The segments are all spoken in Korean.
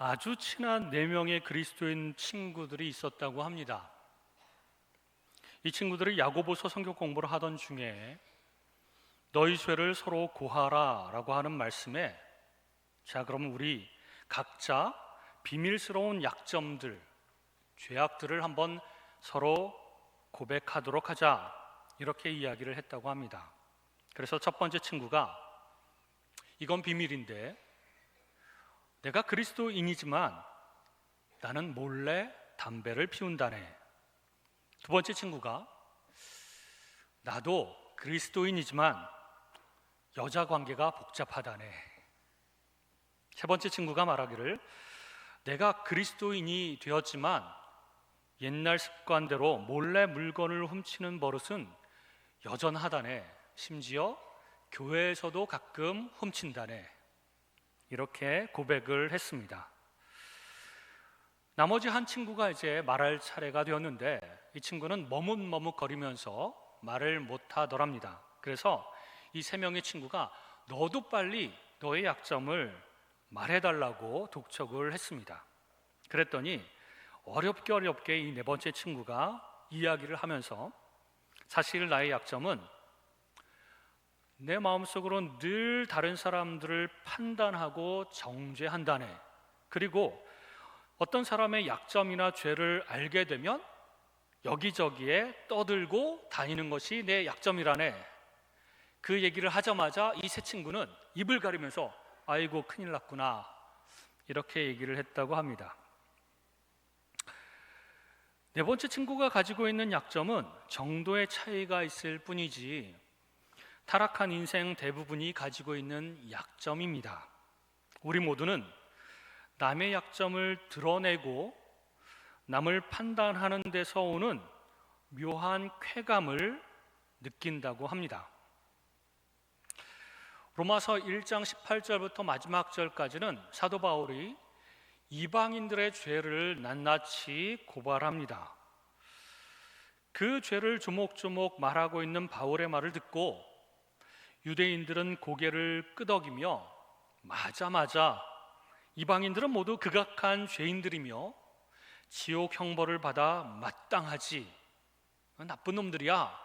아주 친한 4명의 그리스도인 친구들이 있었다고 합니다. 이 친구들이 야고보서 성경 공부를 하던 중에 너희 죄를 서로 고하라 라고 하는 말씀에, 자 그럼 우리 각자 비밀스러운 약점들, 죄악들을 한번 서로 고백하도록 하자, 이렇게 이야기를 했다고 합니다. 그래서 첫 번째 친구가, 이건 비밀인데 내가 그리스도인이지만 나는 몰래 담배를 피운다네. 두 번째 친구가, 나도 그리스도인이지만 여자 관계가 복잡하다네. 세 번째 친구가 말하기를, 내가 그리스도인이 되었지만 옛날 습관대로 몰래 물건을 훔치는 버릇은 여전하다네. 심지어 교회에서도 가끔 훔친다네. 이렇게 고백을 했습니다. 나머지 한 친구가 이제 말할 차례가 되었는데, 이 친구는 머뭇머뭇거리면서 말을 못하더랍니다. 그래서 이 3명의 친구가 너도 빨리 너의 약점을 말해달라고 독촉을 했습니다. 그랬더니 어렵게 이 4번째 친구가 이야기를 하면서, 사실 나의 약점은 내 마음속으로 늘 다른 사람들을 판단하고 정죄한다네. 그리고 어떤 사람의 약점이나 죄를 알게 되면 여기저기에 떠들고 다니는 것이 내 약점이라네. 그 얘기를 하자마자 이 세 친구는 입을 가리면서 아이고 큰일 났구나, 이렇게 얘기를 했다고 합니다. 4번째 친구가 가지고 있는 약점은 정도의 차이가 있을 뿐이지 타락한 인생 대부분이 가지고 있는 약점입니다. 우리 모두는 남의 약점을 드러내고 남을 판단하는 데서 오는 묘한 쾌감을 느낀다고 합니다. 로마서 1장 18절부터 마지막 절까지는 사도 바울이 이방인들의 죄를 낱낱이 고발합니다. 그 죄를 조목조목 말하고 있는 바울의 말을 듣고 유대인들은 고개를 끄덕이며, 맞아, 이방인들은 모두 극악한 죄인들이며 지옥 형벌을 받아 마땅하지, 나쁜 놈들이야.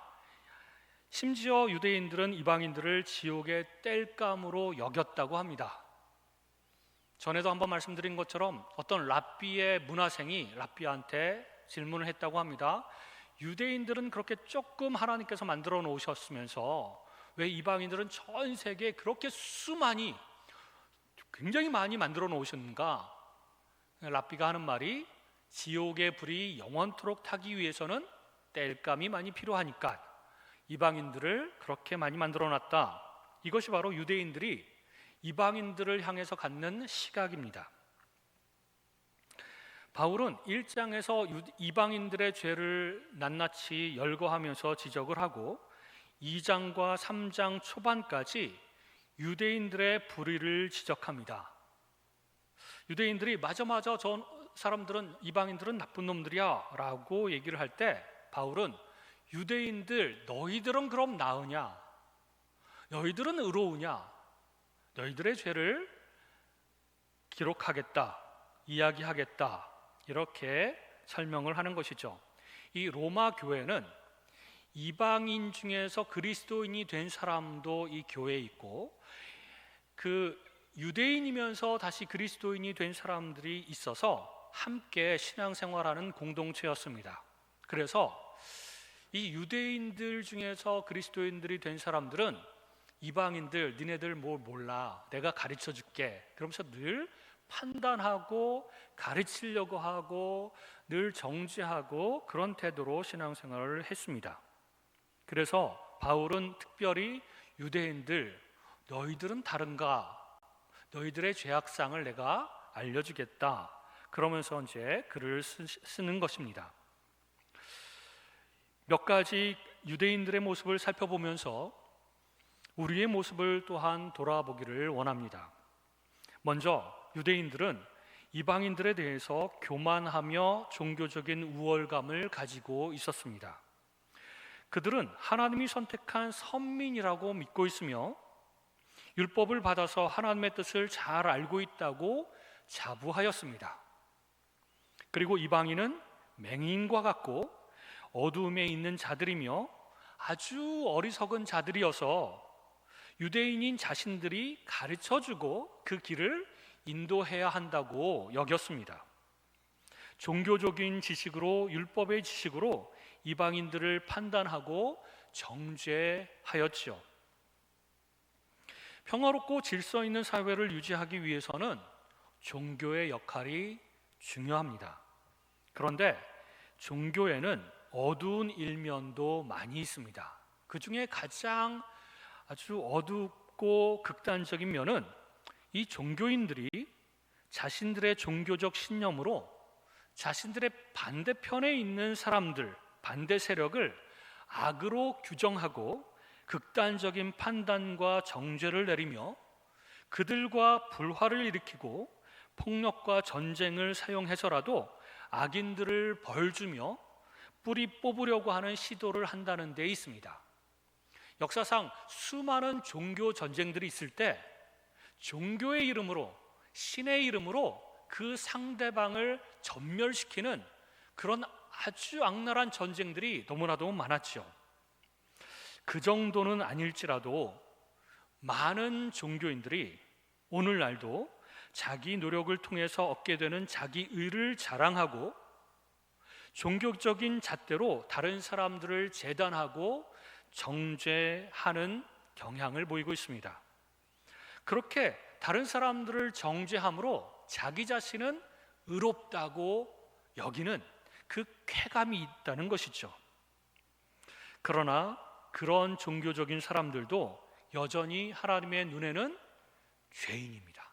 심지어 유대인들은 이방인들을 지옥의 땔감으로 여겼다고 합니다. 전에도 한번 말씀드린 것처럼 어떤 랍비의 문화생이 랍비한테 질문을 했다고 합니다. 유대인들은 그렇게 조금 하나님께서 만들어 놓으셨으면서 왜 이방인들은 전 세계에 그렇게 굉장히 많이 만들어 놓으셨는가? 랍비가 하는 말이, 지옥의 불이 영원토록 타기 위해서는 땔감이 많이 필요하니까 이방인들을 그렇게 많이 만들어 놨다. 이것이 바로 유대인들이 이방인들을 향해서 갖는 시각입니다. 바울은 1장에서 이방인들의 죄를 낱낱이 열거하면서 지적을 하고 2장과 3장 초반까지 유대인들의 불의를 지적합니다. 유대인들이 맞아 저 사람들은, 이방인들은 나쁜 놈들이야 라고 얘기를 할 때 바울은, 유대인들 너희들은 그럼 나으냐? 너희들은 의로우냐? 너희들의 죄를 기록하겠다, 이야기하겠다, 이렇게 설명을 하는 것이죠. 이 로마 교회는 이방인 중에서 그리스도인이 된 사람도 이 교회에 있고, 그 유대인이면서 다시 그리스도인이 된 사람들이 있어서 함께 신앙생활하는 공동체였습니다. 그래서 이 유대인들 중에서 그리스도인들이 된 사람들은 이방인들, 니네들 뭘 몰라, 내가 가르쳐 줄게, 그러면서 늘 판단하고 가르치려고 하고 늘 정죄하고 그런 태도로 신앙생활을 했습니다. 그래서 바울은 특별히 유대인들, 너희들은 다른가? 너희들의 죄악상을 내가 알려주겠다, 그러면서 이제 글을 쓰는 것입니다. 몇 가지 유대인들의 모습을 살펴보면서 우리의 모습을 또한 돌아보기를 원합니다. 먼저 유대인들은 이방인들에 대해서 교만하며 종교적인 우월감을 가지고 있었습니다. 그들은 하나님이 선택한 선민이라고 믿고 있으며 율법을 받아서 하나님의 뜻을 잘 알고 있다고 자부하였습니다. 그리고 이방인은 맹인과 같고 어두움에 있는 자들이며 아주 어리석은 자들이어서 유대인인 자신들이 가르쳐주고 그 길을 인도해야 한다고 여겼습니다. 종교적인 지식으로, 율법의 지식으로 이방인들을 판단하고 정죄하였지요. 평화롭고 질서 있는 사회를 유지하기 위해서는 종교의 역할이 중요합니다. 그런데 종교에는 어두운 일면도 많이 있습니다. 그 중에 가장 아주 어둡고 극단적인 면은 이 종교인들이 자신들의 종교적 신념으로 자신들의 반대편에 있는 사람들, 반대 세력을 악으로 규정하고 극단적인 판단과 정죄를 내리며 그들과 불화를 일으키고 폭력과 전쟁을 사용해서라도 악인들을 벌주며 뿌리 뽑으려고 하는 시도를 한다는 데 있습니다. 역사상 수많은 종교 전쟁들이 있을 때 종교의 이름으로, 신의 이름으로 그 상대방을 전멸시키는 그런 아주 악랄한 전쟁들이 너무나도 많았죠. 그 정도는 아닐지라도 많은 종교인들이 오늘날도 자기 노력을 통해서 얻게 되는 자기 의를 자랑하고 종교적인 잣대로 다른 사람들을 재단하고 정죄하는 경향을 보이고 있습니다. 그렇게 다른 사람들을 정죄함으로 자기 자신은 의롭다고 여기는 그 쾌감이 있다는 것이죠. 그러나 그런 종교적인 사람들도 여전히 하나님의 눈에는 죄인입니다.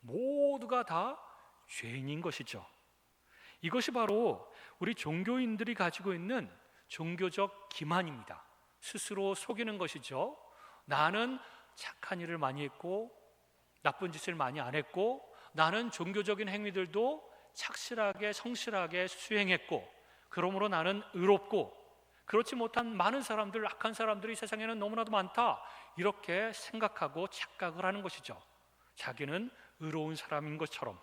모두가 다 죄인인 것이죠. 이것이 바로 우리 종교인들이 가지고 있는 종교적 기만입니다. 스스로 속이는 것이죠. 나는 착한 일을 많이 했고 나쁜 짓을 많이 안 했고 나는 종교적인 행위들도 착실하게 성실하게 수행했고 그러므로 나는 의롭고 그렇지 못한 많은 사람들, 악한 사람들이 세상에는 너무나도 많다, 이렇게 생각하고 착각을 하는 것이죠. 자기는 의로운 사람인 것처럼.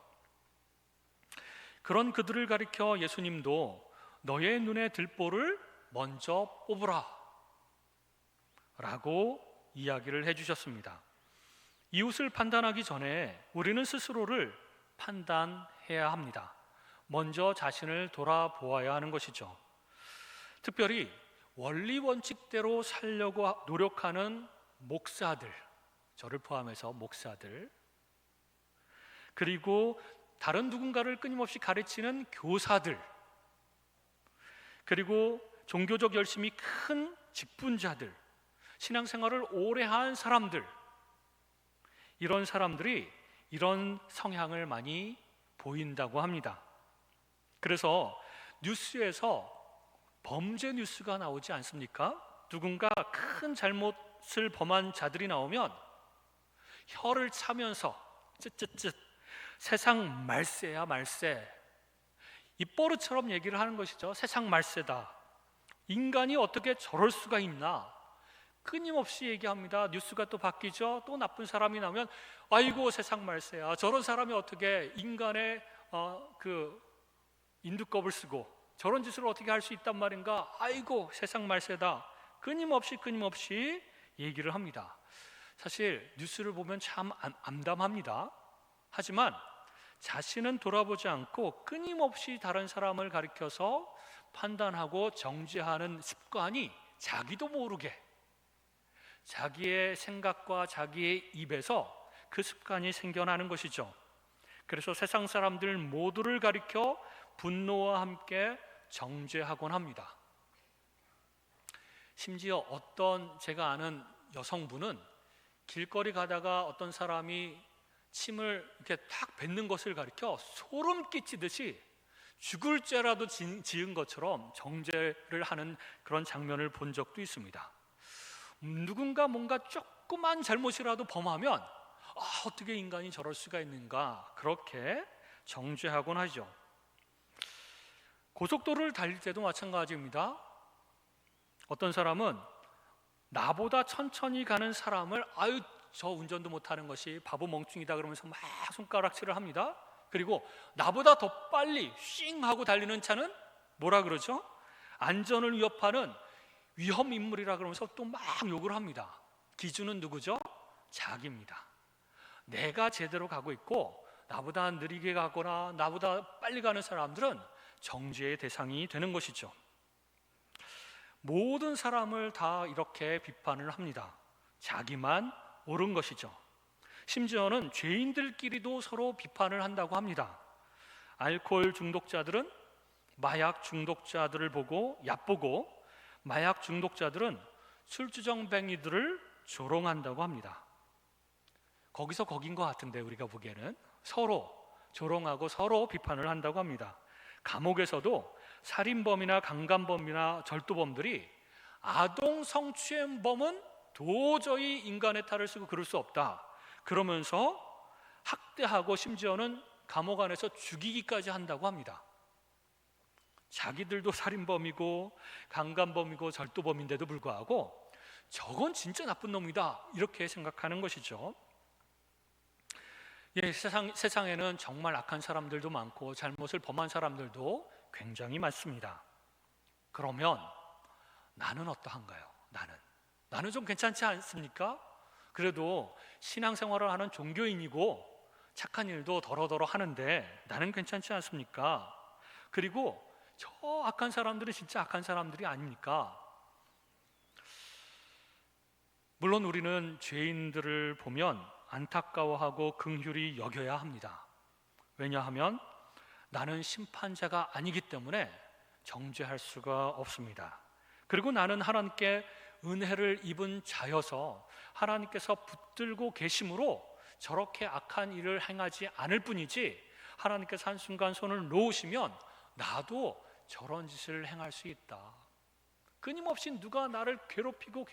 그런 그들을 가리켜 예수님도 너의 눈에 들보를 먼저 뽑으라 라고 이야기를 해주셨습니다. 이웃을 판단하기 전에 우리는 스스로를 판단해야 합니다. 먼저 자신을 돌아보아야 하는 것이죠. 특별히 원리 원칙대로 살려고 노력하는 목사들, 저를 포함해서 목사들, 그리고 다른 누군가를 끊임없이 가르치는 교사들, 그리고 종교적 열심이 큰 직분자들, 신앙생활을 오래 한 사람들, 이런 사람들이 이런 성향을 많이 보인다고 합니다. 그래서 뉴스에서 범죄 뉴스가 나오지 않습니까? 누군가 큰 잘못을 범한 자들이 나오면 혀를 차면서 쯧쯧쯧 세상 말세야 말세, 입버릇처럼 얘기를 하는 것이죠. 세상 말세다, 인간이 어떻게 저럴 수가 있나, 끊임없이 얘기합니다. 뉴스가 또 바뀌죠. 또 나쁜 사람이 나오면 아이고 세상 말세야, 저런 사람이 어떻게 인간의 그 인두껍을 쓰고 저런 짓을 어떻게 할 수 있단 말인가, 아이고 세상 말세다, 끊임없이 얘기를 합니다. 사실 뉴스를 보면 참 암담합니다. 하지만 자신은 돌아보지 않고 끊임없이 다른 사람을 가리켜서 판단하고 정죄하는 습관이 자기도 모르게 자기의 생각과 자기의 입에서 그 습관이 생겨나는 것이죠. 그래서 세상 사람들 모두를 가리켜 분노와 함께 정죄하곤 합니다. 심지어 어떤 제가 아는 여성분은 길거리 가다가 어떤 사람이 침을 이렇게 탁 뱉는 것을 가리켜 소름 끼치듯이 죽을 죄라도 지은 것처럼 정죄를 하는 그런 장면을 본 적도 있습니다. 누군가 뭔가 조그만 잘못이라도 범하면 어떻게 인간이 저럴 수가 있는가, 그렇게 정죄하곤 하죠. 고속도로를 달릴 때도 마찬가지입니다. 어떤 사람은 나보다 천천히 가는 사람을 저 운전도 못하는 것이 바보 멍충이다 그러면서 막 손가락질을 합니다. 그리고 나보다 더 빨리 쉥 하고 달리는 차는 뭐라 그러죠? 안전을 위협하는 위험 인물이라 그러면서 또 막 욕을 합니다. 기준은 누구죠? 자기입니다. 내가 제대로 가고 있고 나보다 느리게 가거나 나보다 빨리 가는 사람들은 정죄의 대상이 되는 것이죠. 모든 사람을 다 이렇게 비판을 합니다. 자기만 옳은 것이죠. 심지어는 죄인들끼리도 서로 비판을 한다고 합니다. 알코올 중독자들은 마약 중독자들을 보고 얕보고, 마약 중독자들은 술주정뱅이들을 조롱한다고 합니다. 거기서 거긴 것 같은데 우리가 보기에는 서로 조롱하고 서로 비판을 한다고 합니다. 감옥에서도 살인범이나 강간범이나 절도범들이 아동 성추행범은 도저히 인간의 탈을 쓰고 그럴 수 없다 그러면서 학대하고 심지어는 감옥 안에서 죽이기까지 한다고 합니다. 자기들도 살인범이고 강간범이고 절도범인데도 불구하고 저건 진짜 나쁜 놈이다 이렇게 생각하는 것이죠. 예, 세상에는 정말 악한 사람들도 많고 잘못을 범한 사람들도 굉장히 많습니다. 그러면 나는 어떠한가요? 나는 좀 괜찮지 않습니까? 그래도 신앙생활을 하는 종교인이고 착한 일도 더러더러 하는데 나는 괜찮지 않습니까? 그리고 저 악한 사람들은 진짜 악한 사람들이 아닙니까? 물론 우리는 죄인들을 보면 안타까워하고 긍휼히 여겨야 합니다. 왜냐하면 나는 심판자가 아니기 때문에 정죄할 수가 없습니다. 그리고 나는 하나님께 은혜를 입은 자여서 하나님께서 붙들고 계심으로 저렇게 악한 일을 행하지 않을 뿐이지, 하나님께서 한순간 손을 놓으시면 나도 저런 짓을 행할 수 있다. 끊임없이 누가 나를 괴롭히고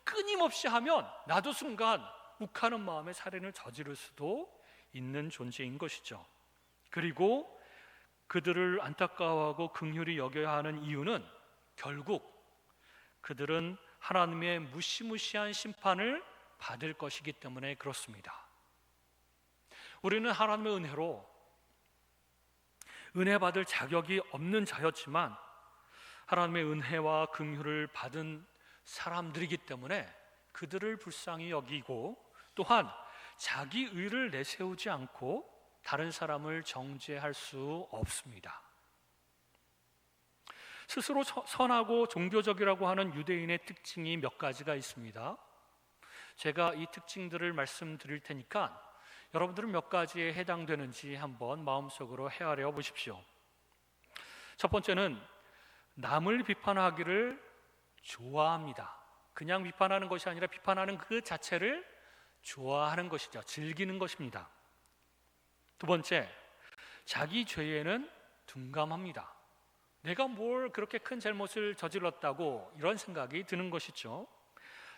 끊임없이 하면 나도 순간 욱하는 마음에 살인을 저지를 수도 있는 존재인 것이죠. 그리고 그들을 안타까워하고 긍휼히 여겨야 하는 이유는 결국 그들은 하나님의 무시무시한 심판을 받을 것이기 때문에 그렇습니다. 우리는 하나님의 은혜로 은혜 받을 자격이 없는 자였지만 하나님의 은혜와 긍휼을 받은 사람들이기 때문에 그들을 불쌍히 여기고, 또한 자기 의를 내세우지 않고 다른 사람을 정죄할 수 없습니다. 스스로 선하고 종교적이라고 하는 유대인의 특징이 몇 가지가 있습니다. 제가 이 특징들을 말씀드릴 테니까 여러분들은 몇 가지에 해당되는지 한번 마음속으로 헤아려 보십시오. 첫 번째는 남을 비판하기를 좋아합니다. 그냥 비판하는 것이 아니라 비판하는 그 자체를 좋아하는 것이죠. 즐기는 것입니다. 두 번째, 자기 죄에는 둔감합니다. 내가 뭘 그렇게 큰 잘못을 저질렀다고 이런 생각이 드는 것이죠.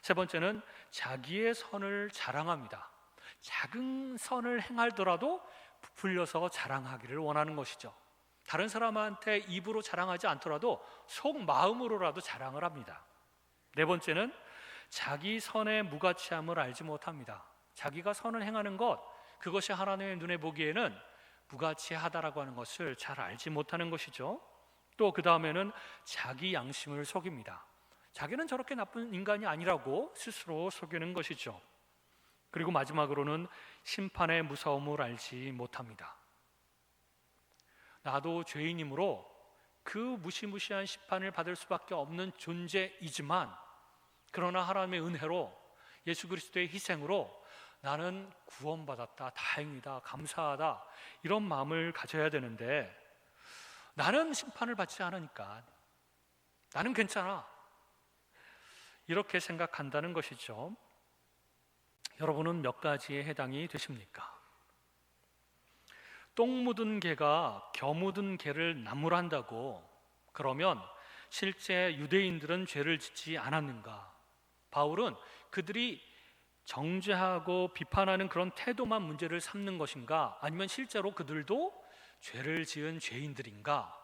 세 번째는 자기의 선을 자랑합니다. 작은 선을 행하더라도 부풀려서 자랑하기를 원하는 것이죠. 다른 사람한테 입으로 자랑하지 않더라도 속 마음으로라도 자랑을 합니다. 네 번째는 자기 선의 무가치함을 알지 못합니다. 자기가 선을 행하는 것, 그것이 하나님의 눈에 보기에는 무가치하다라고 하는 것을 잘 알지 못하는 것이죠. 또 그 다음에는 자기 양심을 속입니다. 자기는 저렇게 나쁜 인간이 아니라고 스스로 속이는 것이죠. 그리고 마지막으로는 심판의 무서움을 알지 못합니다. 나도 죄인이므로 그 무시무시한 심판을 받을 수밖에 없는 존재이지만, 그러나 하나님의 은혜로 예수 그리스도의 희생으로 나는 구원받았다, 다행이다, 감사하다, 이런 마음을 가져야 되는데 나는 심판을 받지 않으니까 나는 괜찮아, 이렇게 생각한다는 것이죠. 여러분은 몇 가지에 해당이 되십니까? 똥 묻은 개가 겨 묻은 개를 나무란다고, 그러면 실제 유대인들은 죄를 짓지 않았는가? 바울은 그들이 정죄하고 비판하는 그런 태도만 문제를 삼는 것인가? 아니면 실제로 그들도 죄를 지은 죄인들인가?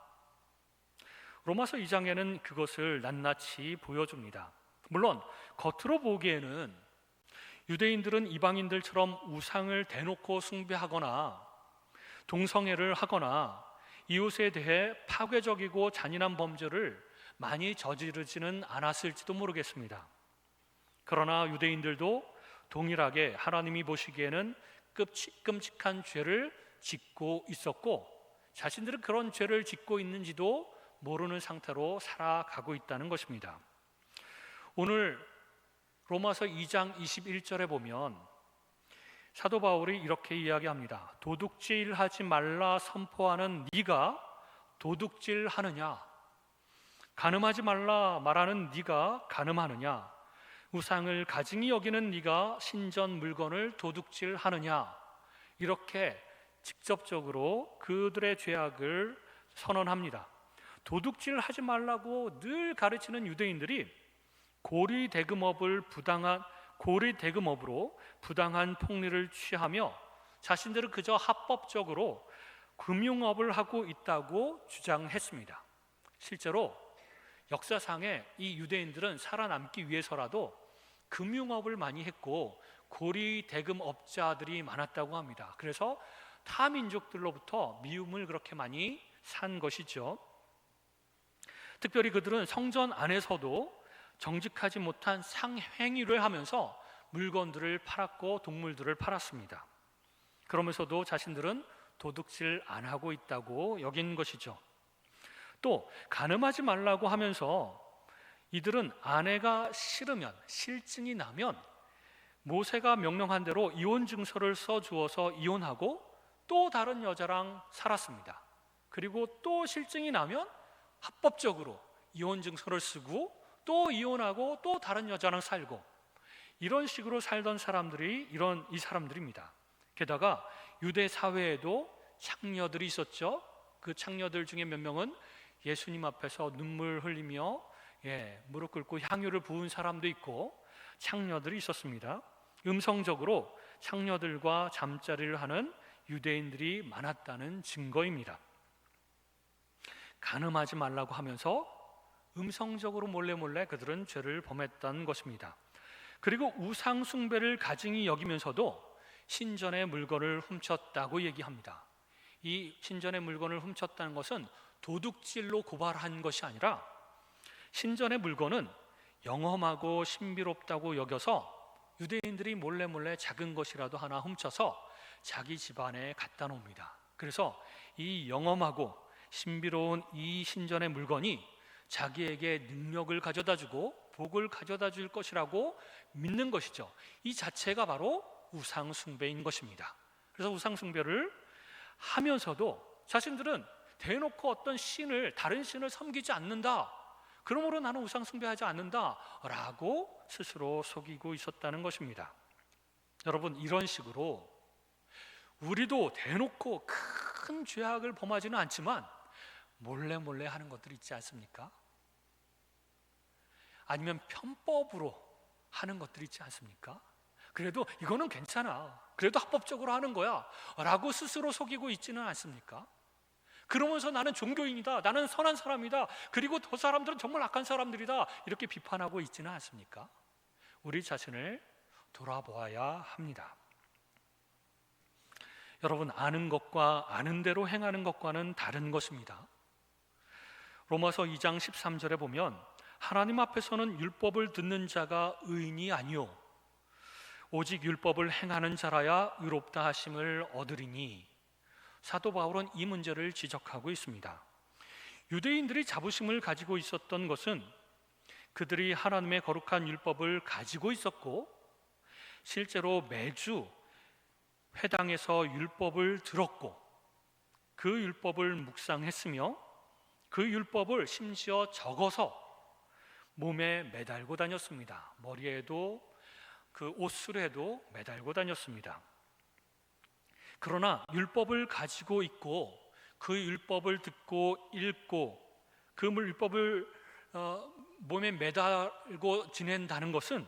로마서 2장에는 그것을 낱낱이 보여줍니다. 물론 겉으로 보기에는 유대인들은 이방인들처럼 우상을 대놓고 숭배하거나 동성애를 하거나 이웃에 대해 파괴적이고 잔인한 범죄를 많이 저지르지는 않았을지도 모르겠습니다. 그러나 유대인들도 동일하게 하나님이 보시기에는 끔찍한 죄를 짓고 있었고, 자신들은 그런 죄를 짓고 있는지도 모르는 상태로 살아가고 있다는 것입니다. 오늘 로마서 2장 21절에 보면 사도 바울이 이렇게 이야기합니다. 도둑질하지 말라 선포하는 네가 도둑질하느냐? 간음하지 말라 말하는 네가 간음하느냐? 우상을 가증히 여기는 네가 신전 물건을 도둑질하느냐? 이렇게 직접적으로 그들의 죄악을 선언합니다. 도둑질하지 말라고 늘 가르치는 유대인들이 고리대금업으로 부당한 폭리를 취하며 자신들은 그저 합법적으로 금융업을 하고 있다고 주장했습니다. 실제로 역사상에 이 유대인들은 살아남기 위해서라도 금융업을 많이 했고 고리대금업자들이 많았다고 합니다. 그래서 타 민족들로부터 미움을 그렇게 많이 산 것이죠. 특별히 그들은 성전 안에서도 정직하지 못한 상행위를 하면서 물건들을 팔았고 동물들을 팔았습니다. 그러면서도 자신들은 도둑질 안 하고 있다고 여긴 것이죠. 또 간음하지 말라고 하면서 이들은 아내가 싫으면, 실증이 나면 모세가 명령한 대로 이혼 증서를 써주어서 이혼하고 또 다른 여자랑 살았습니다. 그리고 또 실증이 나면 합법적으로 이혼 증서를 쓰고 또 이혼하고 또 다른 여자랑 살고, 이런 식으로 살던 사람들이 이 사람들입니다. 게다가 유대 사회에도 창녀들이 있었죠. 그 창녀들 중에 몇 명은 예수님 앞에서 눈물 흘리며 무릎 꿇고 향유를 부은 사람도 있고 창녀들이 있었습니다. 음성적으로 창녀들과 잠자리를 하는 유대인들이 많았다는 증거입니다. 간음하지 말라고 하면서 음성적으로 몰래 그들은 죄를 범했다는 것입니다. 그리고 우상 숭배를 가증히 여기면서도 신전의 물건을 훔쳤다고 얘기합니다. 이 신전의 물건을 훔쳤다는 것은 도둑질로 고발한 것이 아니라 신전의 물건은 영험하고 신비롭다고 여겨서 유대인들이 몰래 작은 것이라도 하나 훔쳐서 자기 집안에 갖다 놓습니다. 그래서 이 영험하고 신비로운 이 신전의 물건이 자기에게 능력을 가져다주고 복을 가져다줄 것이라고 믿는 것이죠. 이 자체가 바로 우상 숭배인 것입니다. 그래서 우상 숭배를 하면서도 자신들은 대놓고 어떤 다른 신을 섬기지 않는다, 그러므로 나는 우상 숭배하지 않는다 라고 스스로 속이고 있었다는 것입니다. 여러분, 이런 식으로 우리도 대놓고 큰 죄악을 범하지는 않지만 몰래 하는 것들이 있지 않습니까? 아니면 편법으로 하는 것들이 있지 않습니까? 그래도 이거는 괜찮아, 그래도 합법적으로 하는 거야 라고 스스로 속이고 있지는 않습니까? 그러면서 나는 종교인이다, 나는 선한 사람이다, 그리고 저 사람들은 정말 악한 사람들이다, 이렇게 비판하고 있지는 않습니까? 우리 자신을 돌아보아야 합니다. 여러분, 아는 것과 아는 대로 행하는 것과는 다른 것입니다. 로마서 2장 13절에 보면 하나님 앞에서는 율법을 듣는 자가 의인이 아니요 오직 율법을 행하는 자라야 의롭다 하심을 얻으리니, 사도 바울은 이 문제를 지적하고 있습니다. 유대인들이 자부심을 가지고 있었던 것은 그들이 하나님의 거룩한 율법을 가지고 있었고, 실제로 매주 회당에서 율법을 들었고 그 율법을 묵상했으며 그 율법을 심지어 적어서 몸에 매달고 다녔습니다. 머리에도 그 옷술에도 매달고 다녔습니다. 그러나 율법을 가지고 있고 그 율법을 듣고 읽고 그 율법을 몸에 매달고 지낸다는 것은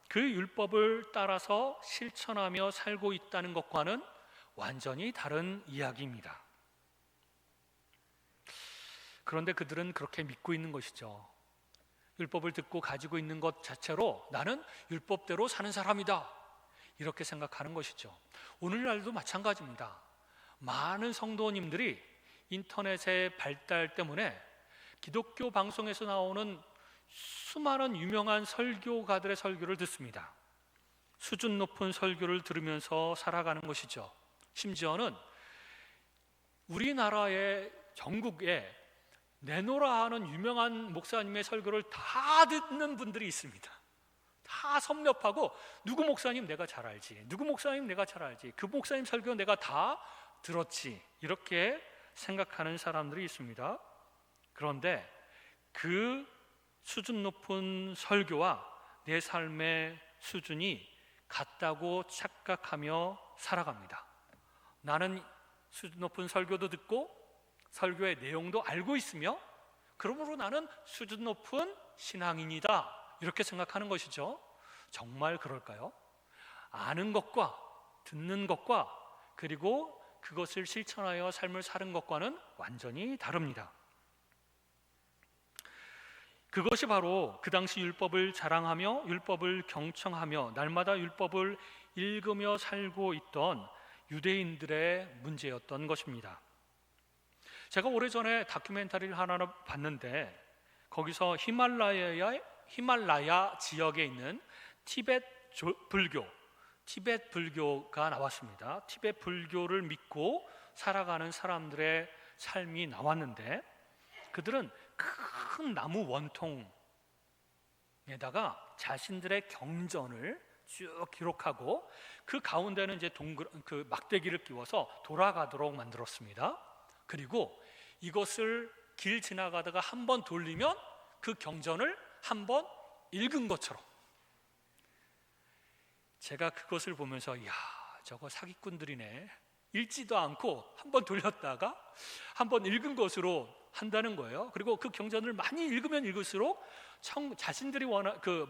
그 율법을 따라서 실천하며 살고 있다는 것과는 완전히 다른 이야기입니다. 그런데 그들은 그렇게 믿고 있는 것이죠. 율법을 듣고 가지고 있는 것 자체로 나는 율법대로 사는 사람이다 이렇게 생각하는 것이죠. 오늘날도 마찬가지입니다. 많은 성도님들이 인터넷의 발달 때문에 기독교 방송에서 나오는 수많은 유명한 설교가들의 설교를 듣습니다. 수준 높은 설교를 들으면서 살아가는 것이죠. 심지어는 우리나라의 전국에 내노라 하는 유명한 목사님의 설교를 다 듣는 분들이 있습니다. 다 섭렵하고 누구 목사님 내가 잘 알지, 누구 목사님 내가 잘 알지, 그 목사님 설교 내가 다 들었지, 이렇게 생각하는 사람들이 있습니다. 그런데 그 수준 높은 설교와 내 삶의 수준이 같다고 착각하며 살아갑니다. 나는 수준 높은 설교도 듣고 설교의 내용도 알고 있으며 그러므로 나는 수준 높은 신앙인이다, 이렇게 생각하는 것이죠. 정말 그럴까요? 아는 것과 듣는 것과 그리고 그것을 실천하여 삶을 사는 것과는 완전히 다릅니다. 그것이 바로 그 당시 율법을 자랑하며 율법을 경청하며 날마다 율법을 읽으며 살고 있던 유대인들의 문제였던 것입니다. 제가 오래전에 다큐멘터리를 하나 봤는데 거기서 히말라야 지역에 있는 티벳 불교가 나왔습니다. 티벳 불교를 믿고 살아가는 사람들의 삶이 나왔는데 그들은 큰 나무 원통에다가 자신들의 경전을 쭉 기록하고 그 가운데는 이제 그 막대기를 끼워서 돌아가도록 만들었습니다. 그리고 이것을 길 지나가다가 한 번 돌리면 그 경전을 한 번 읽은 것처럼, 제가 그것을 보면서 이야, 저거 사기꾼들이네. 읽지도 않고 한 번 돌렸다가 한 번 읽은 것으로 한다는 거예요. 그리고 그 경전을 많이 읽으면 읽을수록 자신들이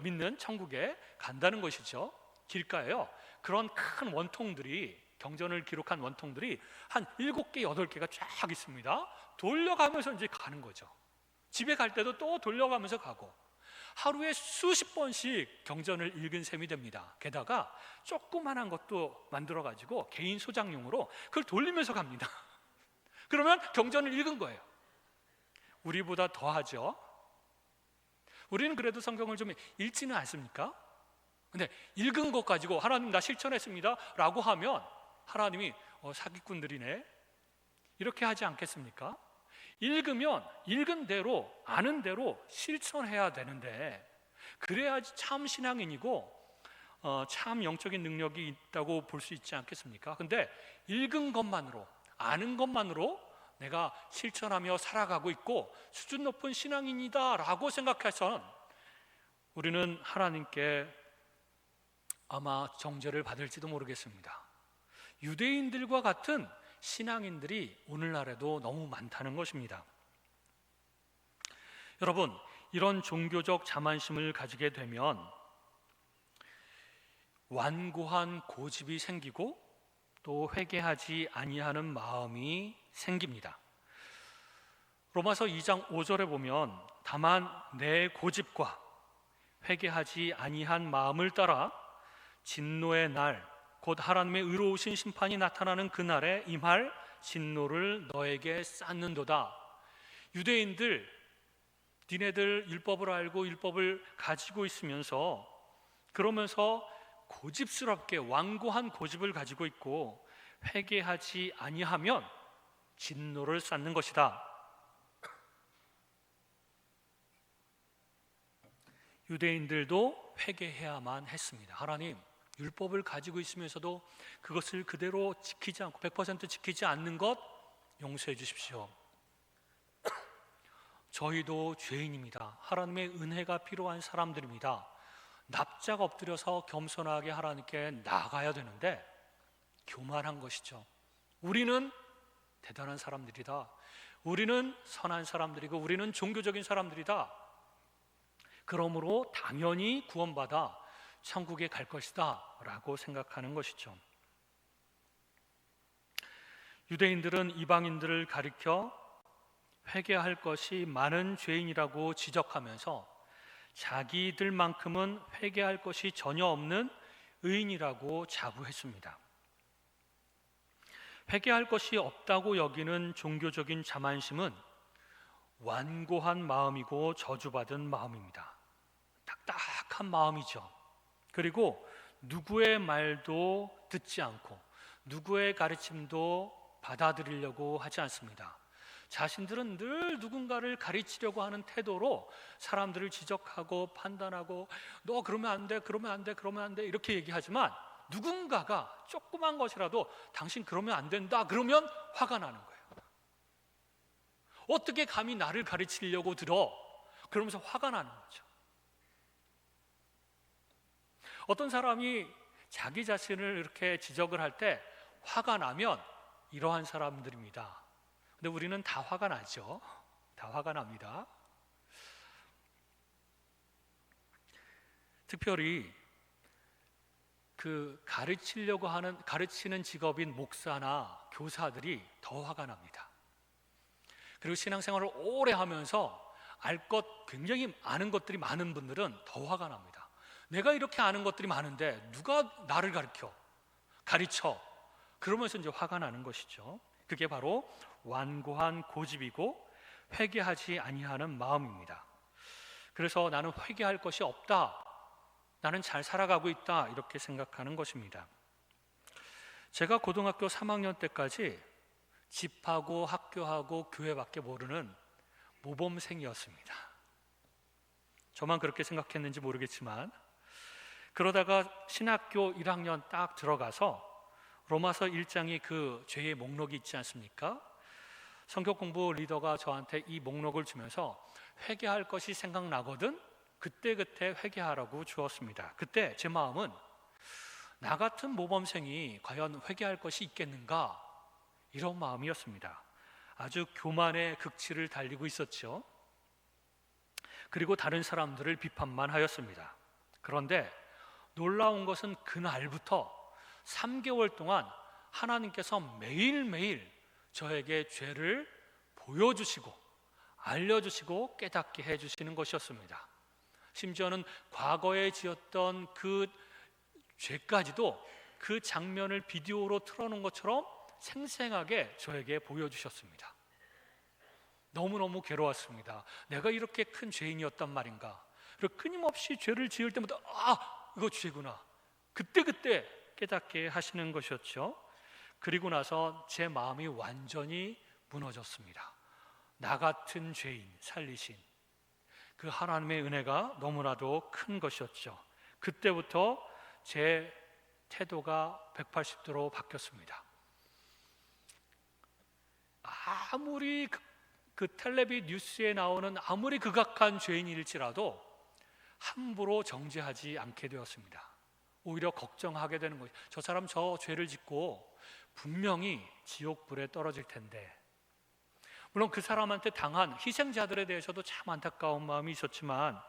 믿는 천국에 간다는 것이죠. 길가에요, 그런 큰 원통들이, 경전을 기록한 원통들이 한 7개, 8개가 쫙 있습니다. 돌려가면서 이제 가는 거죠. 집에 갈 때도 또 돌려가면서 가고 하루에 수십 번씩 경전을 읽은 셈이 됩니다. 게다가 조그만한 것도 만들어가지고 개인 소장용으로 그걸 돌리면서 갑니다. 그러면 경전을 읽은 거예요. 우리보다 더하죠. 우리는 그래도 성경을 좀 읽지는 않습니까? 근데 읽은 것 가지고 하나님 나 실천했습니다 라고 하면 하나님이 사기꾼들이네, 이렇게 하지 않겠습니까? 읽으면 읽은 대로 아는 대로 실천해야 되는데 그래야지 참 신앙인이고 참 영적인 능력이 있다고 볼 수 있지 않겠습니까? 근데 읽은 것만으로, 아는 것만으로 내가 실천하며 살아가고 있고 수준 높은 신앙인이다 라고 생각해서는 우리는 하나님께 아마 정죄를 받을지도 모르겠습니다. 유대인들과 같은 신앙인들이 오늘날에도 너무 많다는 것입니다. 여러분, 이런 종교적 자만심을 가지게 되면 완고한 고집이 생기고 또 회개하지 아니하는 마음이 생깁니다. 로마서 2장 5절에 보면 다만 내 고집과 회개하지 아니한 마음을 따라 진노의 날, 곧 하나님의 의로우신 심판이 나타나는 그날에 임할 진노를 너에게 쌓는도다. 유대인들, 니네들 율법을 알고 율법을 가지고 있으면서 그러면서 고집스럽게 완고한 고집을 가지고 있고 회개하지 아니하면 진노를 쌓는 것이다. 유대인들도 회개해야만 했습니다. 하나님, 율법을 가지고 있으면서도 그것을 그대로 지키지 않고 100% 지키지 않는 것 용서해 주십시오. 저희도 죄인입니다. 하나님의 은혜가 필요한 사람들입니다. 납작 엎드려서 겸손하게 하나님께 나아가야 되는데 교만한 것이죠. 우리는 대단한 사람들이다. 우리는 선한 사람들이고 우리는 종교적인 사람들이다. 그러므로 당연히 구원받아 천국에 갈 것이다 라고 생각하는 것이죠. 유대인들은 이방인들을 가리켜 회개할 것이 많은 죄인이라고 지적하면서 자기들만큼은 회개할 것이 전혀 없는 의인이라고 자부했습니다. 회개할 것이 없다고 여기는 종교적인 자만심은 완고한 마음이고 저주받은 마음입니다. 딱딱한 마음이죠. 그리고 누구의 말도 듣지 않고 누구의 가르침도 받아들이려고 하지 않습니다. 자신들은 늘 누군가를 가르치려고 하는 태도로 사람들을 지적하고 판단하고 너 그러면 안 돼, 그러면 안 돼, 그러면 안 돼 이렇게 얘기하지만 누군가가 조그만 것이라도 당신 그러면 안 된다 그러면 화가 나는 거예요. 어떻게 감히 나를 가르치려고 들어? 그러면서 화가 나는 거죠. 어떤 사람이 자기 자신을 이렇게 지적을 할 때 화가 나면 이러한 사람들입니다. 근데 우리는 다 화가 나죠. 다 화가 납니다. 특별히 그 가르치는 직업인 목사나 교사들이 더 화가 납니다. 그리고 신앙생활을 오래 하면서 알 것 굉장히 아는 것들이 많은 분들은 더 화가 납니다. 내가 이렇게 아는 것들이 많은데 누가 나를 가르쳐 그러면서 이제 화가 나는 것이죠. 그게 바로 완고한 고집이고 회개하지 아니하는 마음입니다. 그래서 나는 회개할 것이 없다, 나는 잘 살아가고 있다 이렇게 생각하는 것입니다. 제가 고등학교 3학년 때까지 집하고 학교하고 교회밖에 모르는 모범생이었습니다. 저만 그렇게 생각했는지 모르겠지만 그러다가 신학교 1학년 딱 들어가서 로마서 1장이 그 죄의 목록이 있지 않습니까? 성경 공부 리더가 저한테 이 목록을 주면서 회개할 것이 생각나거든 그때그때 회개하라고 주었습니다. 그때 제 마음은 나 같은 모범생이 과연 회개할 것이 있겠는가 이런 마음이었습니다. 아주 교만의 극치를 달리고 있었죠. 그리고 다른 사람들을 비판만 하였습니다. 그런데 놀라운 것은 그날부터 3개월 동안 하나님께서 매일매일 저에게 죄를 보여주시고 알려주시고 깨닫게 해주시는 것이었습니다. 심지어는 과거에 지었던 그 죄까지도 그 장면을 비디오로 틀어놓은 것처럼 생생하게 저에게 보여주셨습니다. 너무너무 괴로웠습니다. 내가 이렇게 큰 죄인이었단 말인가. 그리고 끊임없이 죄를 지을 때마다 이거 죄구나 그때 깨닫게 하시는 것이었죠. 그리고 나서 제 마음이 완전히 무너졌습니다. 나 같은 죄인 살리신 그 하나님의 은혜가 너무나도 큰 것이었죠. 그때부터 제 태도가 180도로 바뀌었습니다. 아무리 그 텔레비 뉴스에 나오는 아무리 극악한 죄인일지라도 함부로 정죄하지 않게 되었습니다. 오히려 걱정하게 되는 거죠. 저 사람 저 죄를 짓고 분명히 지옥불에 떨어질 텐데. 물론 그 사람한테 당한 희생자들에 대해서도 참 안타까운 마음이 있었지만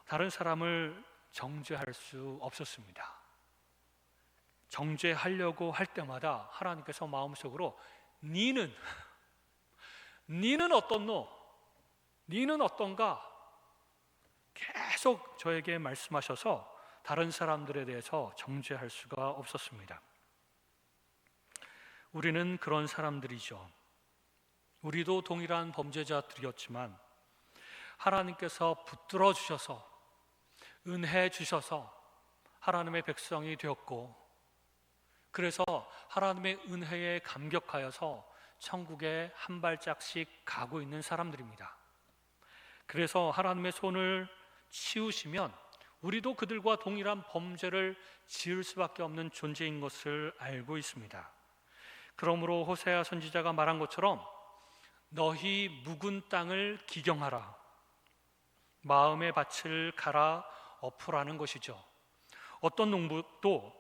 다른 사람을 정죄할 수 없었습니다. 정죄하려고 할 때마다 하나님께서 마음속으로 니는 어떻노? 니는 어떤가? 계속 저에게 말씀하셔서 다른 사람들에 대해서 정죄할 수가 없었습니다. 우리는 그런 사람들이죠. 우리도 동일한 범죄자들이었지만 하나님께서 붙들어 주셔서 은혜 주셔서 하나님의 백성이 되었고 그래서 하나님의 은혜에 감격하여서 천국에 한 발짝씩 가고 있는 사람들입니다. 그래서 하나님의 손을 치우시면 우리도 그들과 동일한 범죄를 지을 수밖에 없는 존재인 것을 알고 있습니다. 그러므로 호세아 선지자가 말한 것처럼 너희 묵은 땅을 기경하라, 마음의 밭을 갈아 엎으라는 것이죠. 어떤 농부도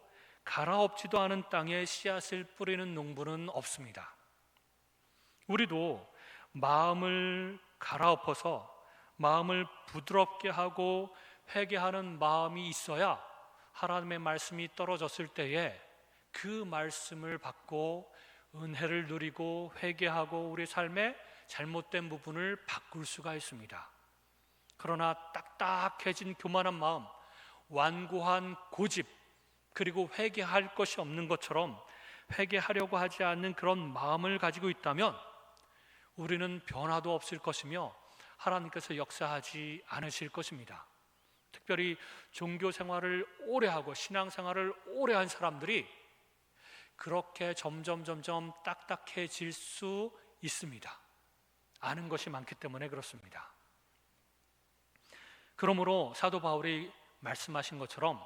갈아엎지도 않은 땅에 씨앗을 뿌리는 농부는 없습니다. 우리도 마음을 갈아엎어서 마음을 부드럽게 하고 회개하는 마음이 있어야 하나님의 말씀이 떨어졌을 때에 그 말씀을 받고 은혜를 누리고 회개하고 우리 삶의 잘못된 부분을 바꿀 수가 있습니다. 그러나 딱딱해진 교만한 마음, 완고한 고집, 그리고 회개할 것이 없는 것처럼 회개하려고 하지 않는 그런 마음을 가지고 있다면 우리는 변화도 없을 것이며 하나님께서 역사하지 않으실 것입니다. 특별히 종교 생활을 오래 하고 신앙 생활을 오래 한 사람들이 그렇게 점점 딱딱해질 수 있습니다. 아는 것이 많기 때문에 그렇습니다. 그러므로 사도 바울이 말씀하신 것처럼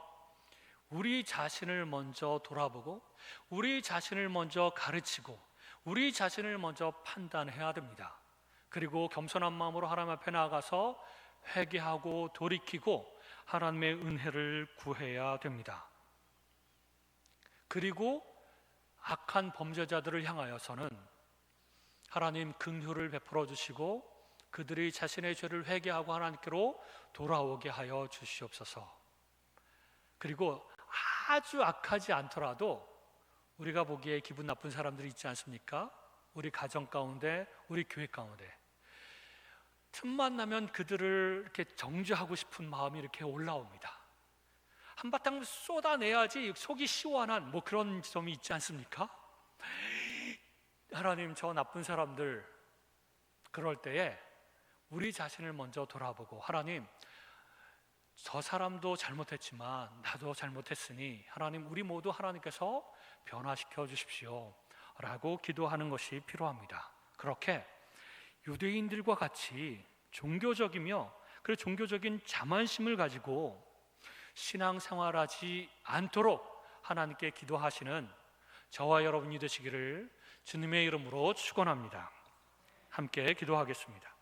우리 자신을 먼저 돌아보고 우리 자신을 먼저 가르치고 우리 자신을 먼저 판단해야 됩니다. 그리고 겸손한 마음으로 하나님 앞에 나아가서 회개하고 돌이키고 하나님의 은혜를 구해야 됩니다. 그리고 악한 범죄자들을 향하여서는 하나님 긍휼을 베풀어 주시고 그들이 자신의 죄를 회개하고 하나님께로 돌아오게 하여 주시옵소서. 그리고 아주 악하지 않더라도 우리가 보기에 기분 나쁜 사람들이 있지 않습니까? 우리 가정 가운데, 우리 교회 가운데 틈만 나면 그들을 이렇게 정죄하고 싶은 마음이 이렇게 올라옵니다. 한바탕 쏟아내야지 속이 시원한 그런 점이 있지 않습니까? 하나님, 저 나쁜 사람들, 그럴 때에 우리 자신을 먼저 돌아보고 하나님, 저 사람도 잘못했지만 나도 잘못했으니 하나님, 우리 모두 하나님께서 변화시켜 주십시오 라고 기도하는 것이 필요합니다. 그렇게 유대인들과 같이 종교적이며 그리고 종교적인 자만심을 가지고 신앙생활하지 않도록 하나님께 기도하시는 저와 여러분이 되시기를 주님의 이름으로 축원합니다. 함께 기도하겠습니다.